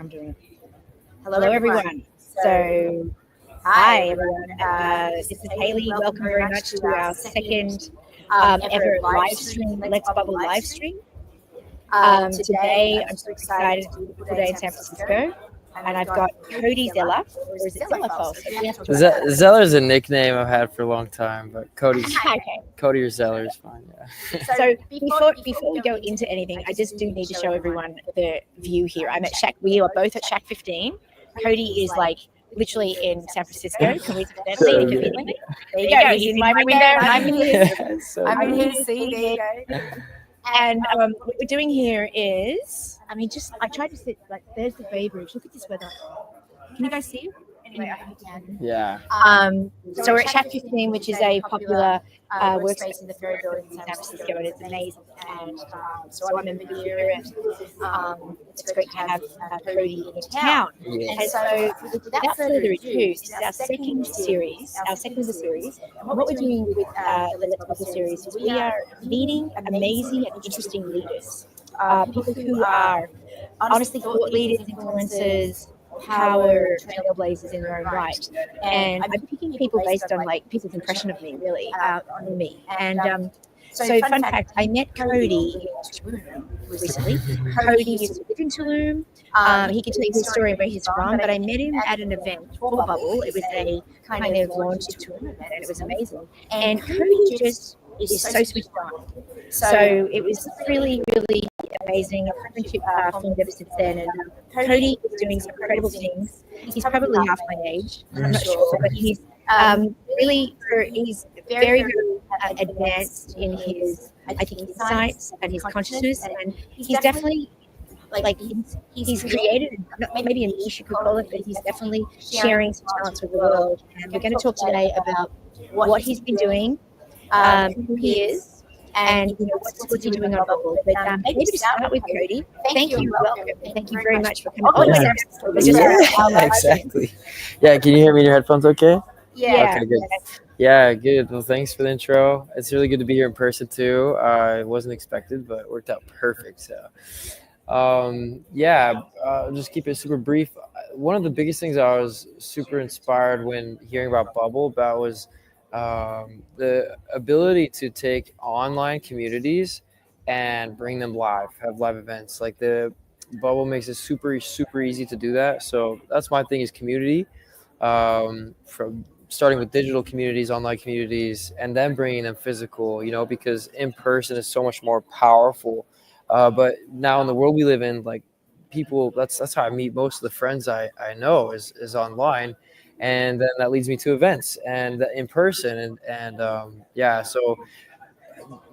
I'm doing it. Hello, everyone. So, hi, everyone. This is Haley. Welcome very much to our second ever live stream, Let's Bubble live stream. Today, I'm so excited. It's a beautiful day in San Francisco. And I've got Cody Zeller, or is it Zeller False? Zeller's a nickname I've had for a long time, but Cody's Okay. Cody or Zeller is fine. Yeah. So before we go into anything, I just do need to show everyone the view here. I'm at Shack. We are both at Shack 15. Cody is like literally in San Francisco. Can we see? There you go. He's in my window. I'm in his. I'm in his. See, there you go. And what we're doing here is, I tried to sit, like, there's the Bay Bridge. Look at this weather. Can you guys see it? Anyway, I hope you can. Yeah. So we're at Shack 15, which is a popular workspace in the Ferry Building in San Francisco, and it's amazing. And so I'm a member here, and it's great to have Cody in town. Yeah. And so without further ado, this is our second of the series. And what we're doing with the Let's Bubble series is we are meeting amazing and interesting leaders, people who are honestly thought leaders, influencers, power trailblazers in their own right. And I'm picking people based on like people's impression of me, really, on me. And so fun fact, I met Cody in Tulum recently. Cody used to live in Tulum. He can tell you his story and where he's from, but I met him at an event for Bubbl. It was a kind of launch to Tulum event, and it was amazing. And Cody just is so switched on. So it was really, really amazing. Our friendship formed ever since then. And Cody is doing some incredible things. He's probably half my age. I'm not sure, but he's he's very, very advanced in his, I think, insights and his consciousness. And he's definitely he's created maybe a niche you could call it, but he's definitely sharing some talents with the world. And we're going to talk today about what he's been doing, who he is, and what's he doing on Bubbl. But maybe to start with, Cody, thank you. Welcome. Thank you very much for coming. Exactly. Yeah, can you hear me in your headphones okay? Yeah. Okay, good. Yeah, good. Well, thanks for the intro. It's really good to be here in person too. It wasn't expected, but it worked out perfect. So, just keep it super brief. One of the biggest things I was super inspired when hearing about Bubbl about was the ability to take online communities and bring them live, have live events. Like the Bubbl makes it super, super easy to do that. So that's my thing is community, from starting with digital communities, online communities, and then bringing them physical, because in person is so much more powerful. But now in the world we live in, like people, that's how I meet most of the friends I know is online. And then that leads me to events and in person. So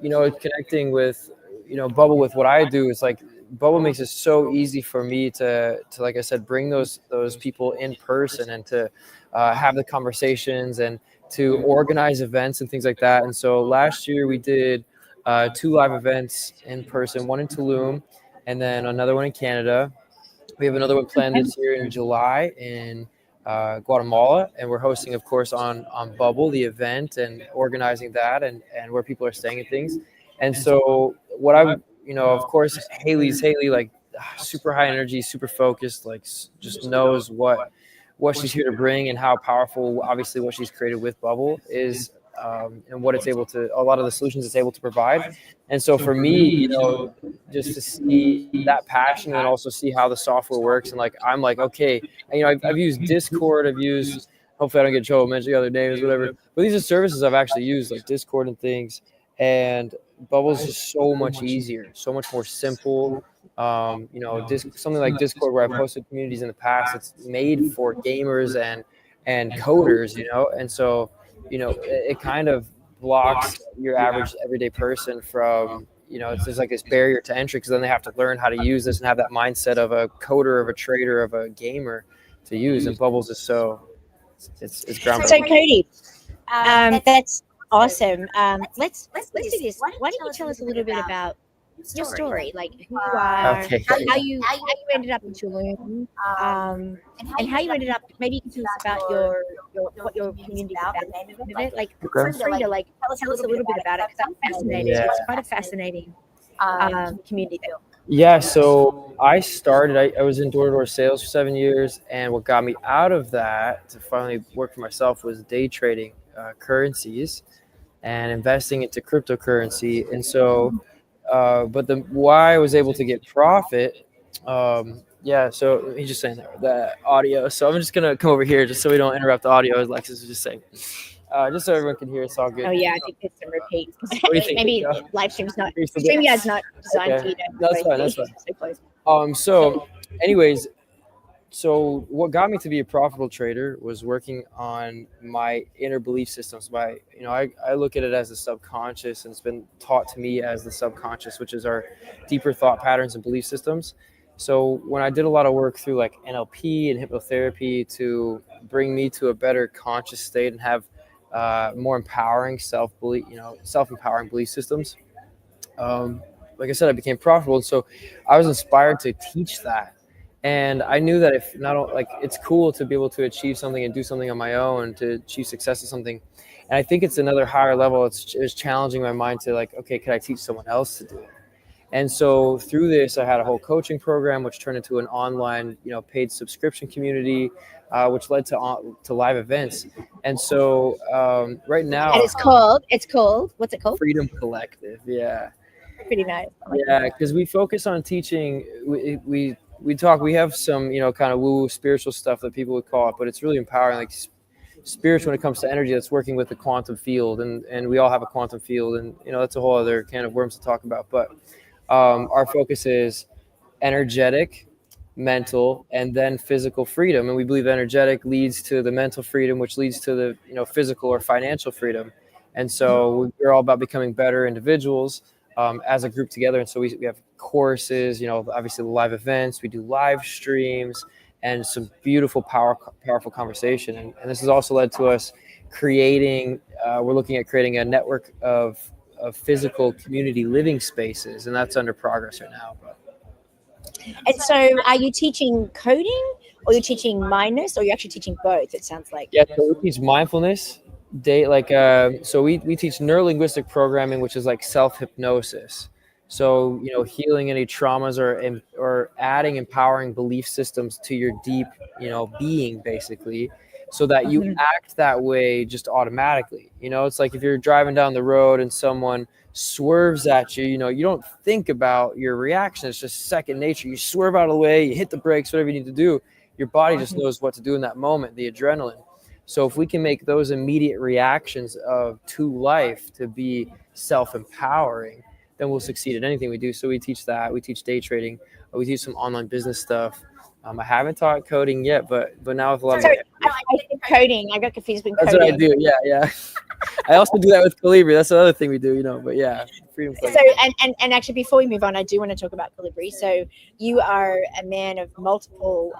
connecting with, Bubbl with what I do is like Bubbl makes it so easy for me to like I said, bring those people in person and to have the conversations and to organize events and things like that. And so last year we did 2 live events in person, one in Tulum and then another one in Canada. We have another one planned this year in July in Guatemala, and we're hosting, of course, on Bubbl, the event, and organizing that and where people are staying and things. And so what of course, Haley, like super high energy, super focused, like just knows what she's here to bring and how powerful, obviously, what she's created with Bubbl is, and what it's able to, a lot of the solutions it's able to provide. And so for me, just to see that passion and also see how the software works. And like, I'm like, okay, I've used Discord, hopefully I don't get trouble mentioning other names, whatever. But these are services I've actually used, like Discord and things. And Bubbl's just so much easier, so much more simple. Something like Discord, where I've hosted communities in the past, it's made for gamers and coders, and so, it kind of blocks your average everyday person from, there's like this barrier to entry, because then they have to learn how to use this and have that mindset of a coder, of a trader, of a gamer to use. And Bubble's is it's groundbreaking. So Cody, that's awesome. Let's do this. Why don't you tell us a little bit about your story, like who you are, how you ended up in Tulum, and how you ended up. Maybe you can tell us about what your community is about, the name of it. Like, feel free to tell us a little bit about it, because I'm fascinated. Yeah. It's quite a fascinating community. Yeah, so I was in door-to-door sales for 7 years, and what got me out of that to finally work for myself was day trading currencies and investing into cryptocurrency. And so, but the why I was able to get profit, yeah. So he's just saying that audio. So I'm just gonna come over here just so we don't interrupt the audio, as Lexus was just saying, just so everyone can hear. It's all good. Oh yeah, I think there's some repeats. What do you think? Maybe Yeah. live stream's not Are you still there? StreamYard's not designed Okay. for you to That's fine. That's so fine. close. So, anyways, so what got me to be a profitable trader was working on my inner belief systems. I look at it as the subconscious, and it's been taught to me as the subconscious, which is our deeper thought patterns and belief systems. So when I did a lot of work through like NLP and hypnotherapy to bring me to a better conscious state and have more empowering self-empowering belief systems, like I said, I became profitable. And so I was inspired to teach that. And I knew that if not like it's cool to be able to achieve something and do something on my own to achieve success at something. And I think it's another higher level. It's challenging my mind to like, okay, could I teach someone else to do it? And so through this, I had a whole coaching program, which turned into an online, paid subscription community, which led to live events. And so right now, And it's called what's it called? Freedom Collective. Yeah. Pretty nice. Yeah, because we focus on teaching. We have some kind of woo spiritual stuff that people would call it, but it's really empowering, like spiritual when it comes to energy. That's working with the quantum field, and we all have a quantum field, and that's a whole other can of worms to talk about. But our focus is energetic, mental, and then physical freedom, and we believe energetic leads to the mental freedom, which leads to the physical or financial freedom. And so we're all about becoming better individuals as a group together. And so we have courses, obviously the live events, we do live streams and some beautiful, powerful conversation. And this has also led to us we're looking at creating a network of physical community living spaces. And that's under progress right now. And so are you teaching coding or you're teaching mindness or you're actually teaching both, it sounds like? Yeah, so we teach mindfulness. So we teach neurolinguistic programming, which is like self-hypnosis. So healing any traumas or adding empowering belief systems to your deep being, basically, so that you act that way just automatically. It's like if you're driving down the road and someone swerves at you, you don't think about your reaction. It's just second nature. You swerve out of the way, you hit the brakes, whatever you need to do. Your body just knows what to do in that moment, the adrenaline. So if we can make those immediate reactions to life to be self-empowering, then we'll succeed at anything we do. So we teach that. We teach day trading. We teach some online business stuff. I haven't taught coding yet, but now with a lot of I think coding. I got confused with that's coding. what I do. Yeah. I also do that with Calibri. That's another thing we do. But yeah, freedom. So and actually, before we move on, I do want to talk about Calibri. So you are a man of multiple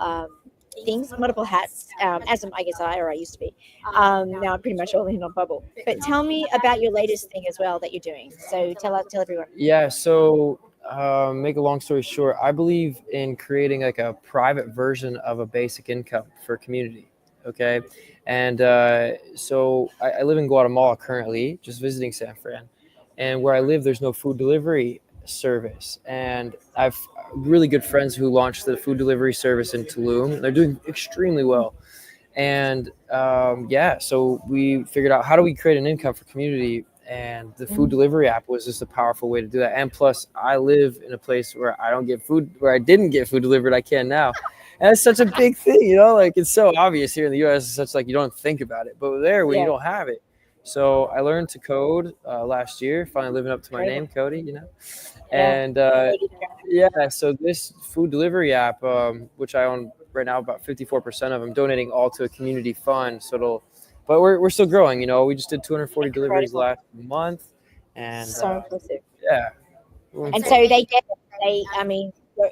things, multiple hats, as I guess I used to be. Now I'm pretty much all in on Bubbl. But tell me about your latest thing as well that you're doing. So tell everyone. Yeah. So make a long story short, I believe in creating like a private version of a basic income for community. Okay. And so I live in Guatemala currently, just visiting San Fran. And where I live, there's no food delivery service. And I've really good friends who launched the food delivery service in Tulum. They're doing extremely well. And so we figured out, how do we create an income for community? And the food delivery app was just a powerful way to do that. And plus, I live in a place where I didn't get food delivered. I can now. And it's such a big thing, like it's so obvious here in the US. It's such like you don't think about it, but there when you don't have it. So I learned to code last year, finally living up to my name, Cody, And so this food delivery app, which I own right now, about 54% of, I'm donating all to a community fund. But we're still growing. We just did 240 deliveries last month, and so impressive. Yeah. And so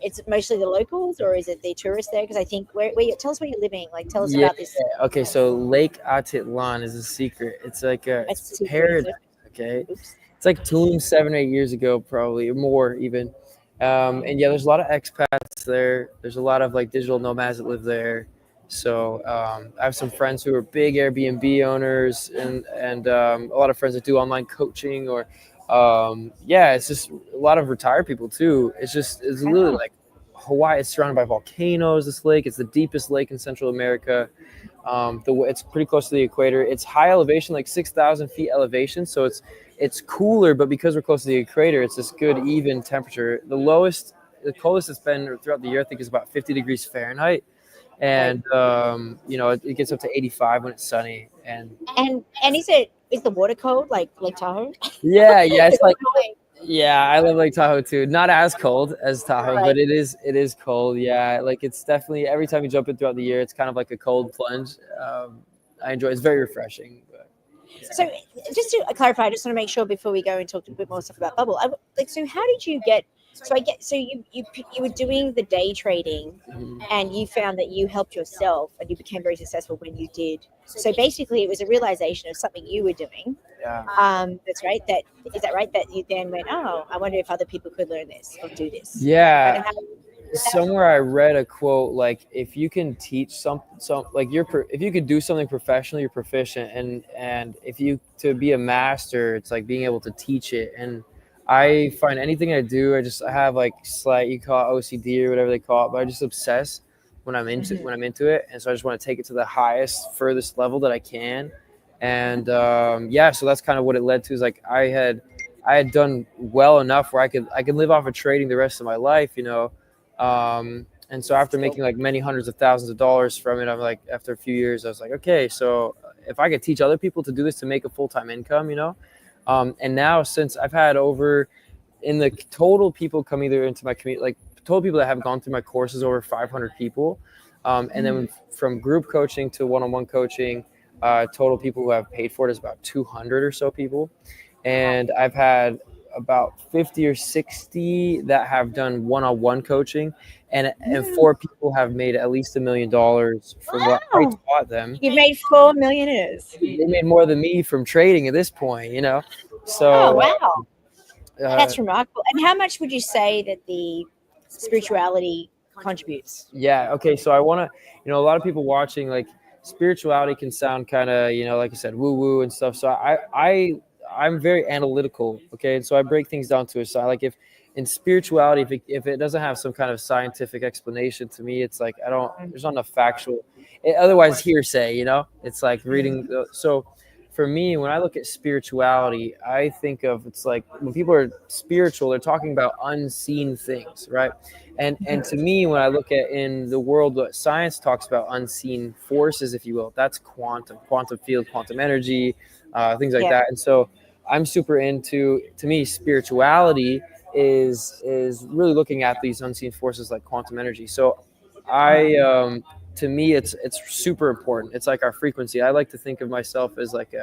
it's mostly the locals, or is it the tourists there? Because I think tell us where you're living. Like, tell us about this. Okay, so Lake Atitlan is a secret. It's like it's paradise. Okay, it's like Tulum 7 or 8 years ago, probably, or more even. And there's a lot of expats there. There's a lot of like digital nomads that live there. So I have some friends who are big Airbnb owners, and a lot of friends that do online coaching or Yeah, it's just a lot of retired people too. It's literally like Hawaii is surrounded by volcanoes. This lake, it's the deepest lake in Central America. It's pretty close to the equator. It's high elevation, like 6,000 feet elevation. So it's cooler, but because we're close to the equator, it's this good even temperature. The coldest it's been throughout the year, I think, is about 50 degrees Fahrenheit, and it gets up to 85 when it's sunny. And is the water cold like Lake Tahoe? Yeah, it's like. Yeah, I love Lake Tahoe too. Not as cold as Tahoe, but it is cold. Yeah, like it's definitely every time you jump in throughout the year, it's kind of like a cold plunge. I enjoy. It's very refreshing. But, yeah. So just to clarify, I just want to make sure before we go and talk a bit more stuff about Bubbl. So how did you get? So you were doing the day trading, and you found that you helped yourself, and you became very successful when you did. So basically, it was a realization of something you were doing. Yeah. That's right. Is that right? That you then went, oh, I wonder if other people could learn this or do this. Yeah. Somewhere I read a quote like, if you can teach if you could do something professionally, you're proficient, and if you to be a master, it's like being able to teach it. And I find anything I do, I have like slight, you call it OCD or whatever they call it, but I just obsess when I'm into it, and so I just want to take it to the highest, furthest level that I can. And so that's kind of what it led to. Is like I had done well enough where I could live off of trading the rest of my life, and so after making like many hundreds of thousands of dollars from it, I'm like, after a few years, I was like, okay, so if I could teach other people to do this to make a full-time income, and now since I've had in the total people come either into my community, like total people that have gone through my courses, over 500 people, and then from group coaching to one-on-one coaching, total people who have paid for it is about 200 or so people, and I've had about 50 or 60 that have done one-on-one coaching, and 4 people have made at least $1 million from what I taught them. You've made 4 millionaires. They made more than me from trading at this point, So. Oh wow, that's remarkable. And how much would you say that the spirituality contributes? Yeah. Okay. So I want to, a lot of people watching, like, spirituality can sound kind of, like I said, woo woo and stuff. So I'm very analytical. Okay. And so I break things down to a side. Like if in spirituality, if it doesn't have some kind of scientific explanation, to me, it's like, there's not enough factual, otherwise hearsay, it's like reading. So for me, when I look at spirituality, I think of, it's like when people are spiritual, they're talking about unseen things, right? And to me, when I look at in the world, what science talks about unseen forces, if you will, that's quantum field, quantum energy, things like that. And so I'm super into, to me, spirituality is really looking at these unseen forces like quantum energy. So to me, it's super important. It's like our frequency. I like to think of myself as like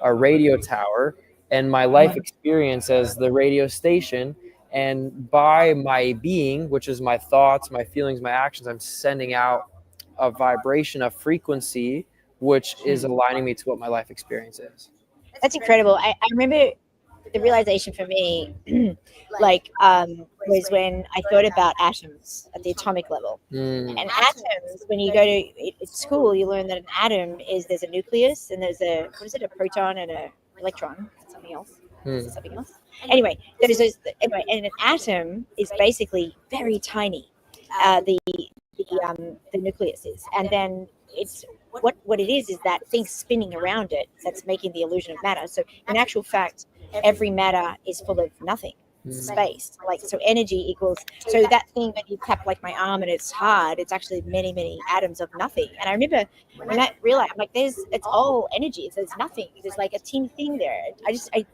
a radio tower, and my life experience as the radio station. And by my being, which is my thoughts, my feelings, my actions, I'm sending out a vibration, a frequency, which is aligning me to what my life experience is. That's incredible. I remember the realization for me, was when I thought about atoms at the atomic level. And atoms, when you go to school, you learn that an atom there's a nucleus, and there's a proton and an electron. Something else. Is it something else? Anyway, and an atom is basically very tiny. The nucleus is, and then it's what it is that thing spinning around it that's making the illusion of matter. So in actual fact, every matter is full of nothing, space. Like, so energy equals, so that thing that you tap like my arm and it's hard, it's actually many, many atoms of nothing. And I remember when I realized, I'm like, it's all energy. There's nothing. There's like a teeny thing there. I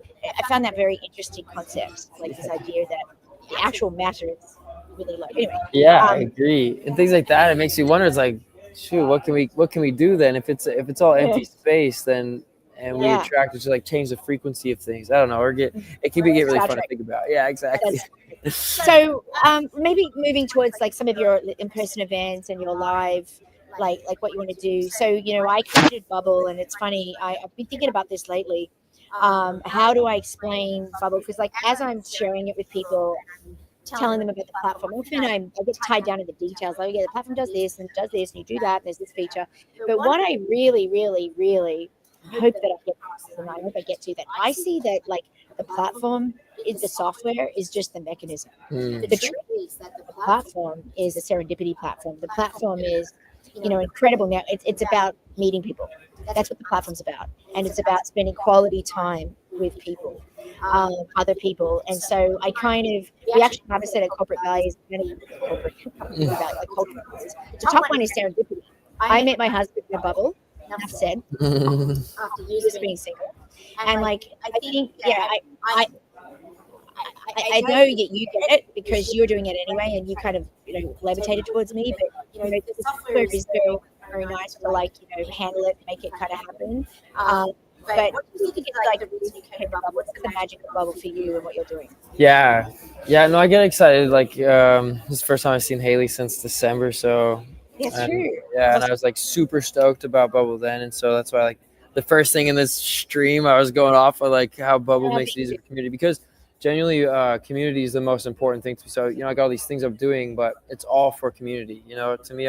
found that very interesting concept, like this idea that the actual matter is really low. Anyway. Yeah, I agree. And things like that, it makes you wonder, it's like, shoot, what can we do then? If it's all empty space, then we attract, it's just like change the frequency of things. I don't know, or it can get really fun to think about. Yeah, exactly. So maybe moving towards like some of your in-person events and your live, like what you want to do. So I created Bubbl, and it's funny, I've been thinking about this lately. How do I explain Bubbl? Because like as I'm sharing it with people, telling them about the platform, often I get tied down in the details. Like, the platform does this and does this, and you do that, and there's this feature. But what I really, really, really hope that I get past this, and I hope I get to that. I see that like the platform is the software is just the mechanism. The truth is that the platform is a serendipity platform. The platform is, incredible. Now it's about meeting people. That's what the platform's about, and it's about spending quality time with people, other people. And so we actually have a set of corporate values, corporate values, like cultural values. The top one is serendipity. I met my husband in a bubble. Enough said. After years of being single, and like I think, I know that you get it because you're doing it anyway, and you kind of levitated towards me. But the software is very, very nice to handle it, make it kind of happen. But what do you think is like the reason you came to Bubbl? What's the magic of Bubbl for you and what you're doing? Yeah. No, I get excited. Like this is the first time I've seen Haley since December, so that's true. Yeah, and I was like super stoked about Bubbl then, and so that's why like the first thing in this stream I was going off of like how Bubbl makes it easy for community, because genuinely community is the most important thing to me. So I got all these things I'm doing, but it's all for community. To me,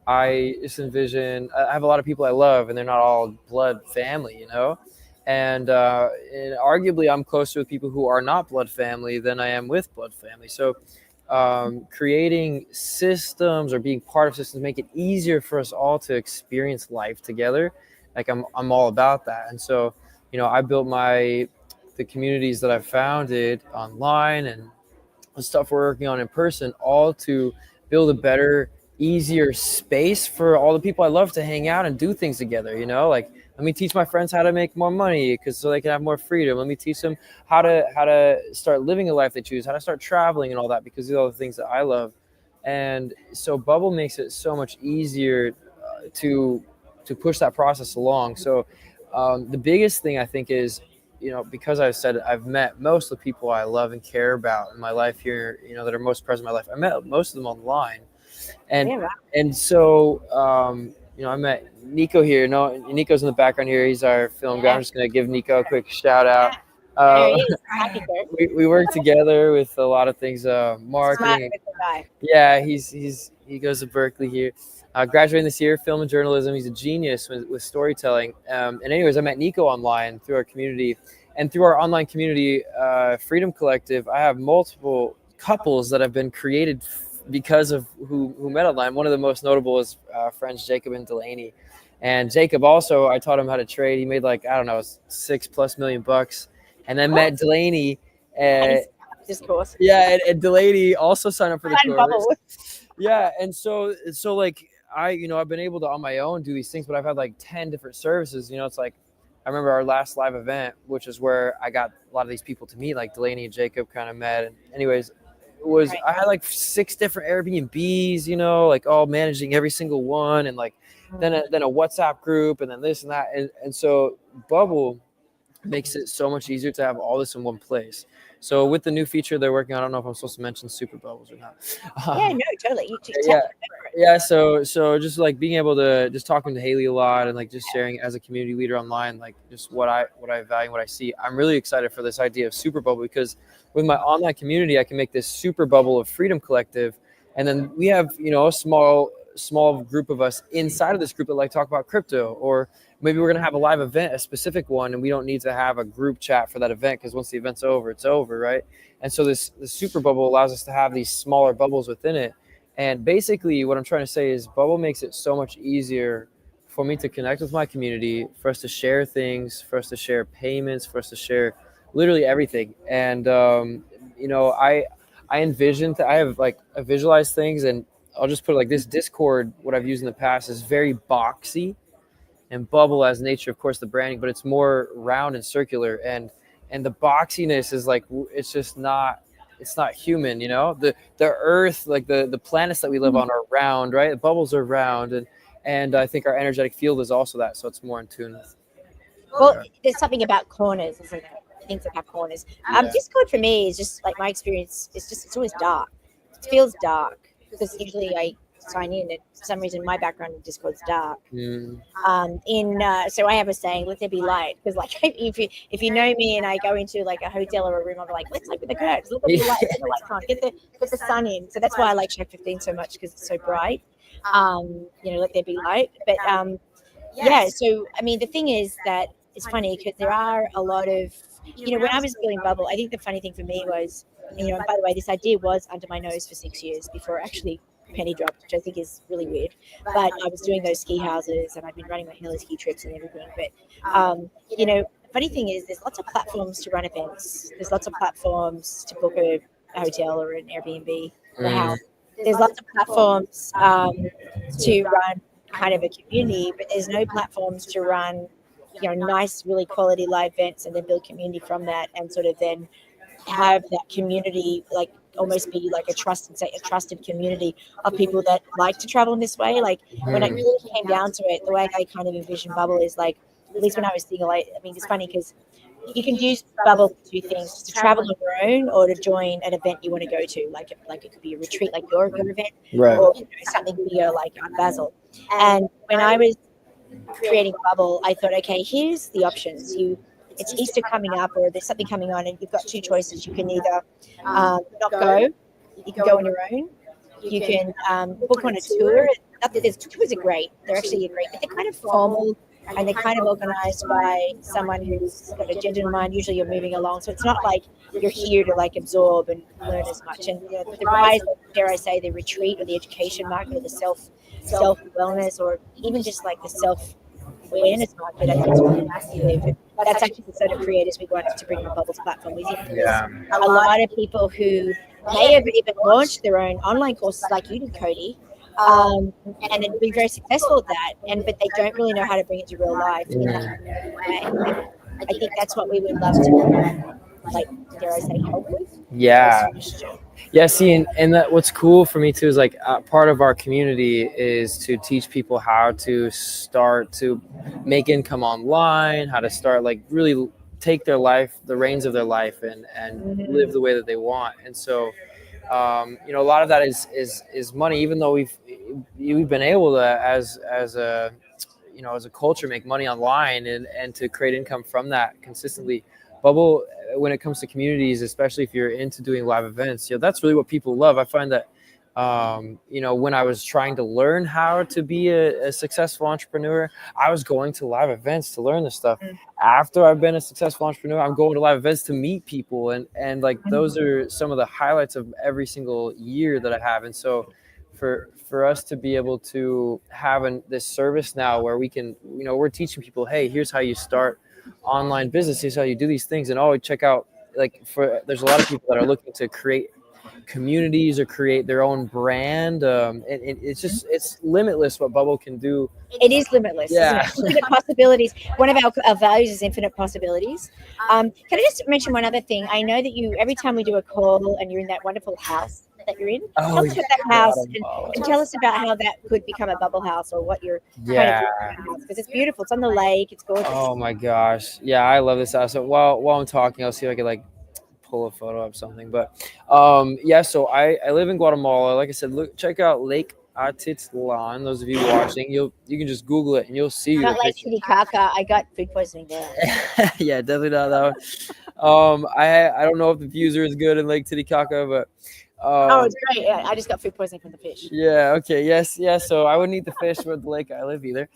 I just envision, I have a lot of people I love, and they're not all blood family, and arguably I'm closer with people who are not blood family than I am with blood family. So creating systems or being part of systems make it easier for us all to experience life together. Like I'm all about that. And so I built the communities that I've founded online and the stuff we're working on in person, all to build a better, easier space for all the people I love to hang out and do things together. Like, let me teach my friends how to make more money so they can have more freedom. Let me teach them how to start living a life they choose, how to start traveling and all that, because these are all the things that I love. And so Bubbl makes it so much easier to push that process along. So the biggest thing I think is, because I've met most of the people I love and care about in my life here, that are most present in my life. I met most of them online. And so, I met Nico here. No, Nico's in the background here. He's our film guy. I'm just going to give Nico a quick shout out. We work together with a lot of things, marketing. Yeah, he goes to Berkeley here. Graduating this year, film and journalism. He's a genius with storytelling. And anyways, I met Nico online through our community, and through our online community, Freedom Collective. I have multiple couples that have been created because of who met online. One of the most notable is friends Jacob and Delaney. And Jacob also, I taught him how to trade. He made like, I don't know, $6+ million. And then met Delaney. This course. Yeah, and Delaney also signed up for the course. Yeah, and so like I've been able to on my own do these things, but I've had like 10 different services. It's like I remember our last live event, which is where I got a lot of these people to meet, like Delaney and Jacob kind of met. And anyways, I had like 6 different Airbnbs, like all managing every single one, and like then a WhatsApp group, and then this and that, and so Bubbl makes it so much easier to have all this in one place. So with the new feature they're working on, I don't know if I'm supposed to mention super bubbles or not. Yeah, no, totally. Yeah. So just like being able to just talking to Haley a lot and like just sharing as a community leader online, like just what I value, what I see. I'm really excited for this idea of super bubble, because with my online community, I can make this super bubble of Freedom Collective, and then we have a small group of us inside of this group that like talk about crypto, or maybe we're going to have a live event, a specific one, and we don't need to have a group chat for that event, because once the event's over, it's over, right? And so the super bubble allows us to have these smaller bubbles within it. And basically what I'm trying to say is Bubbl makes it so much easier for me to connect with my community, for us to share things, for us to share payments, for us to share literally everything. And, I envision I visualize things, and I'll just put it like this: Discord, what I've used in the past, is very boxy, and Bubbl as nature, of course, the branding, but it's more round and circular. And the boxiness is like, it's not human, the earth, like the planets that we live on are round, right? The bubbles are round. And I think our energetic field is also that. So it's more in tune with. Well, there's something about corners, isn't there? Things that have corners. Discord for me is just like my experience. It's always dark. It feels dark because usually I sign in, and for some reason my background in Discord's dark. So I have a saying, let there be light, because like if you know me and I go into like a hotel or a room, I'm like, let's open the curtains, let there be light, get the lights on, get the sun in. So that's why I like Shack 15 so much, because it's so bright. Let there be light. But yeah. So I mean, the thing is that it's funny because there are a lot of, when I was building Bubbl, I think the funny thing for me was, and by the way, this idea was under my nose for 6 years before it actually penny dropped, which I think is really weird. But I was doing those ski houses and I've been running my heli ski trips and everything. But funny thing is, there's lots of platforms to run events. There's lots of platforms to book a hotel or an Airbnb or a house. There's lots of platforms to run kind of a community, but there's no platforms to run, nice, really quality live events and then build community from that, and sort of then have that community like almost be like a trusted community of people that like to travel in this way. Like when it really came down to it, the way I kind of envision Bubbl is like, at least when I was single, I mean, it's funny because you can use Bubbl for two things: to travel on your own or to join an event you want to go to. Like it could be a retreat, like your event, Right. or something bigger, like Basil. And when I was creating Bubbl, I thought, okay, here's the options. It's Easter coming up, or there's something coming on, and you've got two choices. You can either not go, you can go on your own, you can book on a tour. Tours are great; they're actually great, but they're kind of formal and they're kind of organized by someone who's got a gender in mind. Usually, you're moving along, so it's not like you're here to like absorb and learn as much. And the rise, dare I say, the retreat or the education market or the self wellness, or even just like the self awareness market, I think it's really massive. That's actually the sort of creators we wanted to bring on Bubbl's platform. We think there's a lot of people who may have even launched their own online courses like you did, Cody, and have been very successful at that, but they don't really know how to bring it to real life in that way. I think that's what we would love to, like, dare I say, help with. Yeah. Yeah, see, and that what's cool for me too is like part of our community is to teach people how to start to make income online, how to start like really take their life, the reins of their life, and live the way that they want. And so, a lot of that is money. Even though we've been able to as a as a culture make money online and to create income from that consistently. Bubbl, when it comes to communities, especially if you're into doing live events, that's really what people love. I find that, when I was trying to learn how to be a successful entrepreneur, I was going to live events to learn this stuff. After I've been a successful entrepreneur, I'm going to live events to meet people. And like, those are some of the highlights of every single year that I have. And so for us to be able to have this service now where we can, we're teaching people, hey, here's how you start online business, here's how you do these things. And check out, like, there's a lot of people that are looking to create communities or create their own brand, and it's limitless what Bubbl can do. It is limitless. Yeah. Infinite possibilities. One of our values is infinite possibilities. Can I just mention one other thing? I know that you, every time we do a call and you're in that wonderful house that you're in, tell us about that house and tell us about how that could become a Bubbl house, or what you're kind of doing, because it's beautiful. It's on the lake. It's gorgeous. Oh my gosh. Yeah, I love this house. So while I'm talking, I'll see if I can like pull a photo of something. But so I live in Guatemala. Like I said, check out Lake Atitlan. Those of you watching, you can just Google it and you'll see. Not Lake Titicaca. I got food poisoning there. Yeah, definitely not that one. I don't know if the views are as good in Lake Titicaca, but it's great. Yeah, I just got food poisoning from the fish. Yeah. Okay. Yes. Yeah. So I wouldn't eat the fish with the lake I live either.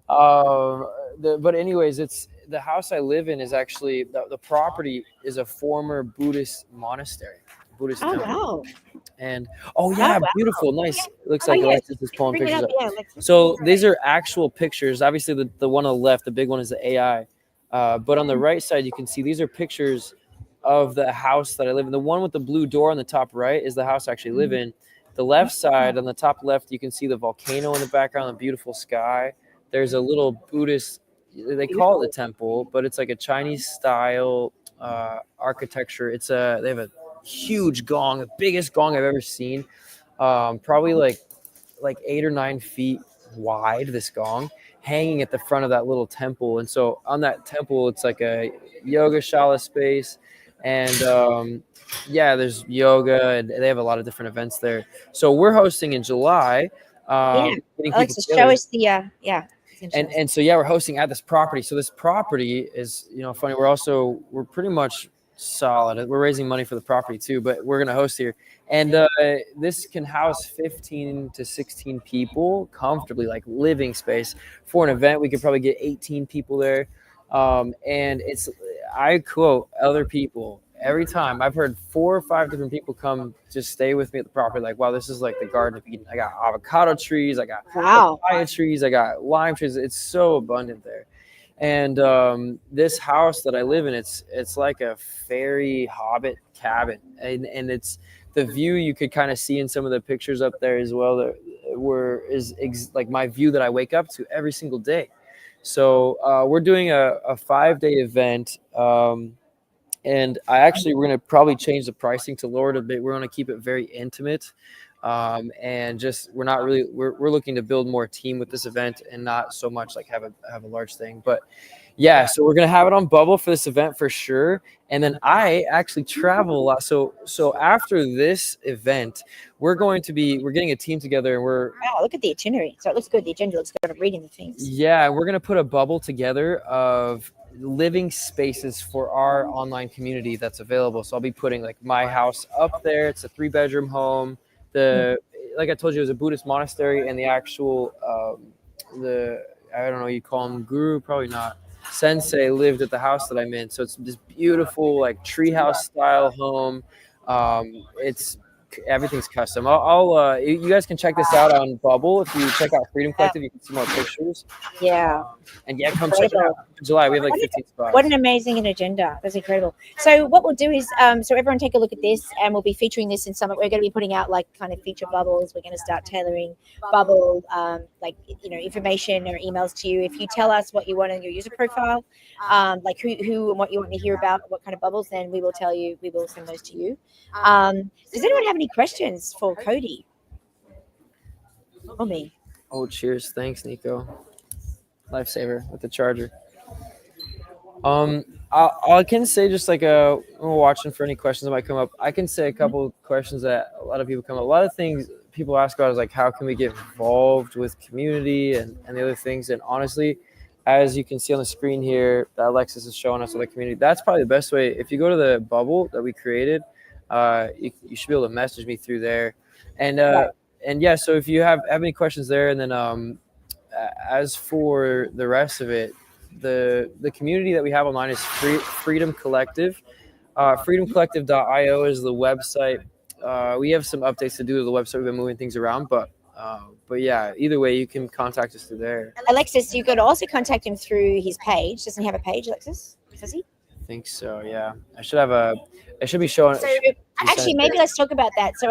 But anyways, it's the house I live in is actually the property is a former Buddhist monastery. Buddhist temple. Wow. And beautiful, nice. It looks like Alexis is pulling pictures up. So these are actual pictures. Obviously, the one on the left, the big one, is the AI. But on the right side, you can see these are pictures of the house that I live in. The one with the blue door on the top right is the house I actually live in. The left side, on the top left, you can see the volcano in the background, the beautiful sky. There's a little Buddhist, they call it the temple, but it's like a Chinese style architecture. They have a huge gong, the biggest gong I've ever seen. Probably like 8 or 9 feet wide, this gong, hanging at the front of that little temple. And so on that temple, it's like a yoga shala space. And there's yoga, and they have a lot of different events there. So we're hosting in July. Alexa, show us the And so we're hosting at this property. So this property is funny. We're pretty much solid. We're raising money for the property too, but we're gonna host here, and this can house 15 to 16 people comfortably, like living space. For an event, we could probably get 18 people there, and it's, I quote other people every time. I've heard 4 or 5 different people come just stay with me at the property. Like, wow, this is like the Garden of Eden. I got avocado trees, I got papaya trees, I got lime trees. It's so abundant there. And this house that I live in, it's like a fairy hobbit cabin, and it's the view you could kind of see in some of the pictures up there as well. That like my view that I wake up to every single day. So we're doing a 5-day event. And we're going to probably change the pricing to lower it a bit. We're going to keep it very intimate. And just, we're looking to build more team with this event and not so much like have a large thing. But yeah, so we're going to have it on Bubbl for this event for sure. And then I actually travel a lot. So after this event, we're getting a team together, and wow, look at the itinerary. So it looks good. The agenda looks good. I'm reading the things. Yeah, we're going to put a Bubbl together of living spaces for our online community that's available. So I'll be putting like my house up there. It's a 3-bedroom home. Like I told you, it was a Buddhist monastery, and the actual I don't know, you call him guru, probably not, sensei, lived at the house that I'm in. So it's this beautiful like treehouse style home. Everything's custom. You guys can check this out on Bubbl. If you check out Freedom Collective, you can see more pictures. Yeah. And yeah, come check it out in July. We have like 15 spots. What an amazing agenda. That's incredible. So what we'll do is, so everyone take a look at this, and we'll be featuring this in some, we're going to be putting out like kind of feature bubbles. We're going to start tailoring Bubbl, like, information or emails to you. If you tell us what you want in your user profile, like who and what you want to hear about, what kind of bubbles, then we will tell you, we will send those to you. Does anyone have any questions for Cody or me? Oh, cheers. Thanks, Nico. Lifesaver with the charger. I can say, just like we're watching for any questions that might come up. I can say a couple questions that a lot of people come up. A lot of things people ask about is like, how can we get involved with community and the other things? And honestly, as you can see on the screen here, that Alexis is showing us on the community. That's probably the best way. If you go to the Bubbl that we created, you should be able to message me through there. And yeah, so if you have any questions there, and then as for the rest of it, the community that we have online is Freedom Collective. Freedomcollective.io is the website. We have some updates to do to the website. We've been moving things around, but yeah, either way, you can contact us through there. Alexis, you could also contact him through his page. Doesn't he have a page, Alexis? Does he? I think so, yeah. It should be showing. So actually, maybe let's talk about that. So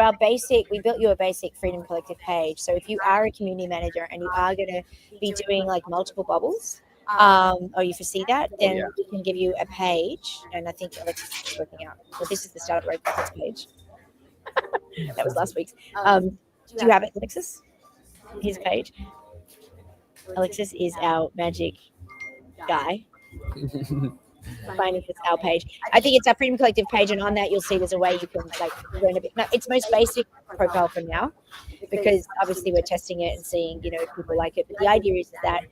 we built you a basic Freedom Collective page. So if you are a community manager and you are going to be doing like multiple bubbles, or you foresee that, then we can give you a page. And I think Alexis is working out. Well, this is the Startup Robotics page. That was last week's. Do you have it, Alexis? His page. Alexis is our magic guy. Finding our page. I think it's our Freedom Collective page, and on that you'll see there's a way you can like learn a bit. No, it's most basic profile for now, because obviously we're testing it and seeing if people like it. But the idea is that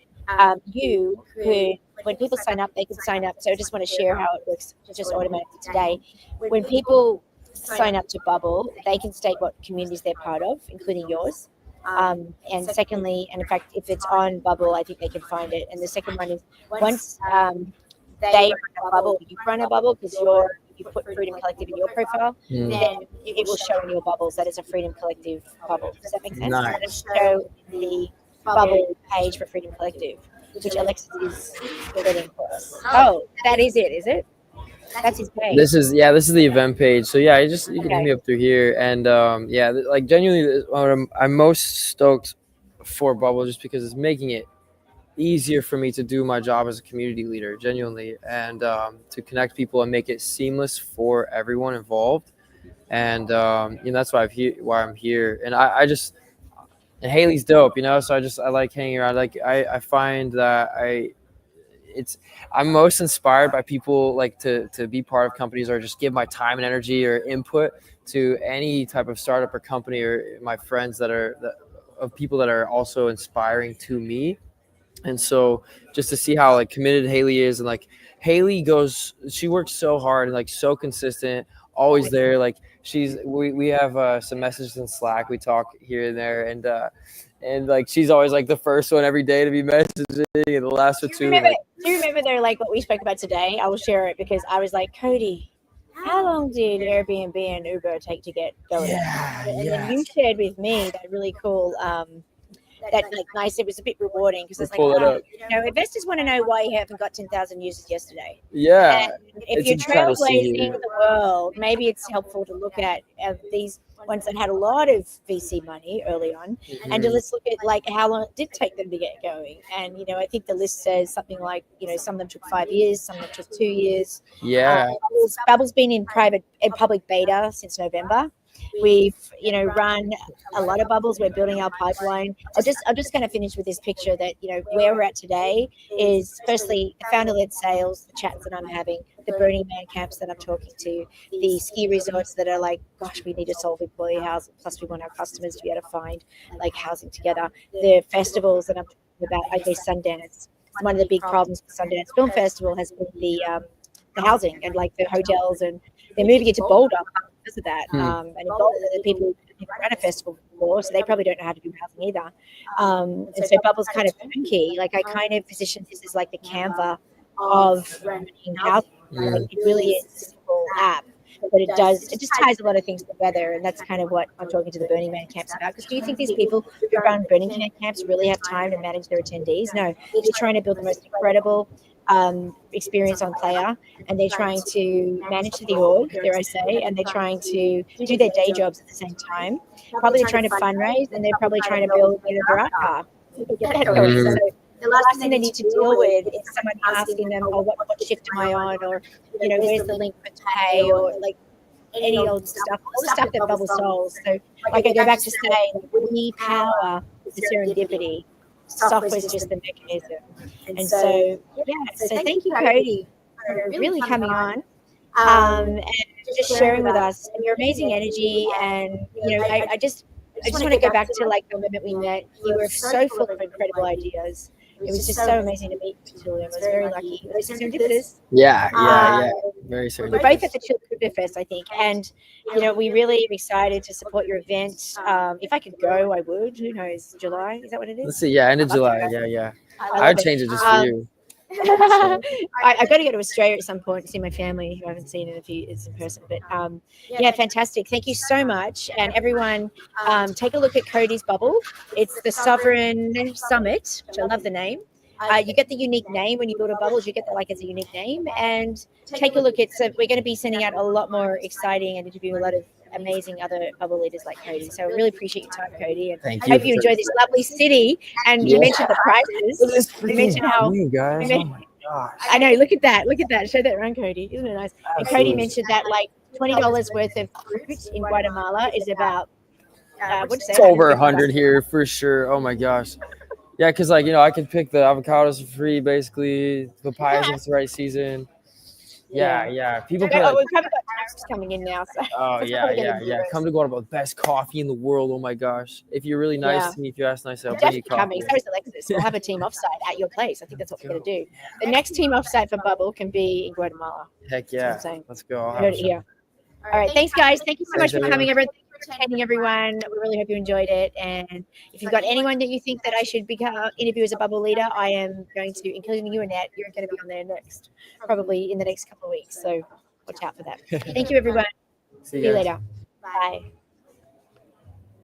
you could, when people sign up, they could sign up. So I just want to share how it works just automatically today. When people sign up to Bubbl, they can state what communities they're part of, including yours. And secondly, and in fact, if it's on Bubbl, I think they can find it. And the second one is once they run a Bubbl, you run a Bubbl because you put Freedom Collective in your profile, then it will show in your bubbles that it's a Freedom Collective Bubbl. Does that make sense? Nice. It'll show the Bubbl page for Freedom Collective, which Alexis is building for us. Oh, that is it, is it? That's his page. This is the event page. So yeah, you can hit me up through here. And like genuinely, I'm most stoked for Bubbl just because it's making it easier for me to do my job as a community leader, genuinely, and to connect people and make it seamless for everyone involved. And that's why I'm here. And and Haley's dope, so I like hanging around. Like I find that I'm most inspired by people like to be part of companies, or just give my time and energy or input to any type of startup or company, or my friends of people that are also inspiring to me. And so just to see how like committed Haley is, and like Haley she works so hard and like so consistent, always there. Like we have some messages in Slack, we talk here and there, and like she's always like the first one every day to be messaging, and the last one too. Do you remember though, like what we spoke about today? I will share it because I was like, Cody, how long did Airbnb and Uber take to get going? And then you shared with me that really cool that like nice. It was a bit rewarding because it's like, investors want to know why you haven't got 10,000 users yesterday. Yeah, and if you're trailblazing the world, maybe it's helpful to look at these ones that had a lot of VC money early on, and to let's look at like how long it did take them to get going. And I think the list says something like some of them took 5 years, some of them took 2 years. Bubbl's been in public beta since November. We've run a lot of bubbles. We're building our pipeline. I'm just going to finish with this picture that where we're at today is firstly the founder-led sales, the chats that I'm having, the Burning Man camps that I'm talking to, the ski resorts that are like, gosh, we need to solve employee housing, plus we want our customers to be able to find like housing together. The festivals that I'm talking about, I guess Sundance. One of the big problems with Sundance Film Festival has been the housing and like the hotels, and they're moving into Boulder because of that. And the people who ran a festival before, so they probably don't know how to do housing either. And so Bubble's kind of funky. Like I kind of position this as like the Canva of running housing. Like it really is a simple app, but it just ties a lot of things together, and that's kind of what I'm talking to the Burning Man camps about. Because do you think these people who run Burning Man camps really have time to manage their attendees? No, they're trying to build the most incredible experience on player, and they're trying to manage the org, dare I say, and they're trying to do their day jobs at the same time. Probably they're trying to fundraise, and they're probably trying to build their art car. Get that going. So the last thing they need to deal with is someone asking them, "Oh, what shift am I on?" Or where's the link for pay, or like any old stuff, all the stuff that Bubbl solves. So like I go back to saying, we power the serendipity. Software is just the mechanism. And so thank you, Cody, for really coming on and just sharing with us and your amazing energy. And I just want to go back to like the moment we met. You were so full of incredible ideas. It was just so amazing to meet you, Julian. I was very lucky. It was serendipitous. Yeah. Very serendipitous. We're both at the Chili Crypto Fest, I think. And, we really are excited to support your event. If I could go, I would. Who knows? July? Is that what it is? Let's see. Yeah, end of July. Yeah. I'd change it just for you. I've got to go to Australia at some point to see my family who I haven't seen in a few years in person. But fantastic. Thank you so much. And everyone, take a look at Cody's Bubbl. It's the Sovereign Summit, which I love the name. You get the unique name when you build a Bubbl. You get that like as a unique name. And take a look at, so we're going to be sending out a lot more exciting and interviewing a lot of amazing other Bubbl leaders like Cody. So I really appreciate your time, Cody. And thank you. Hope you enjoy this lovely city. And you mentioned the prices. You mentioned how guys. Oh my gosh. I know. Look at that. Show that around, Cody. Isn't it nice? And Cody mentioned that like $20 worth of fruit in Guatemala is about it's over 100 here for sure. Oh my gosh. Yeah, because I can pick the avocados for free, basically. Papayas if it's the right season. Yeah. People we've probably got tourists coming in now. So oh yeah. Come to Guatemala, best coffee in the world. Oh my gosh. If you're really nice to me, if you ask nice, I'll bring you coffee. Coming. So is Alexis. We'll have a team offsite at your place. I think that's what we're going to do. The next team offsite for Bubbl can be in Guatemala. Heck yeah. Let's go. I heard it here. All right. Thanks, guys. Thank you so much for coming, everyone. Attending, everyone. We really hope you enjoyed it. And if you've got anyone that you think that I should interview as a Bubbl leader, I am going to, including you, Annette, you're going to be on there next, probably in the next couple of weeks. So watch out for that. Thank you, everyone. See you later. Bye.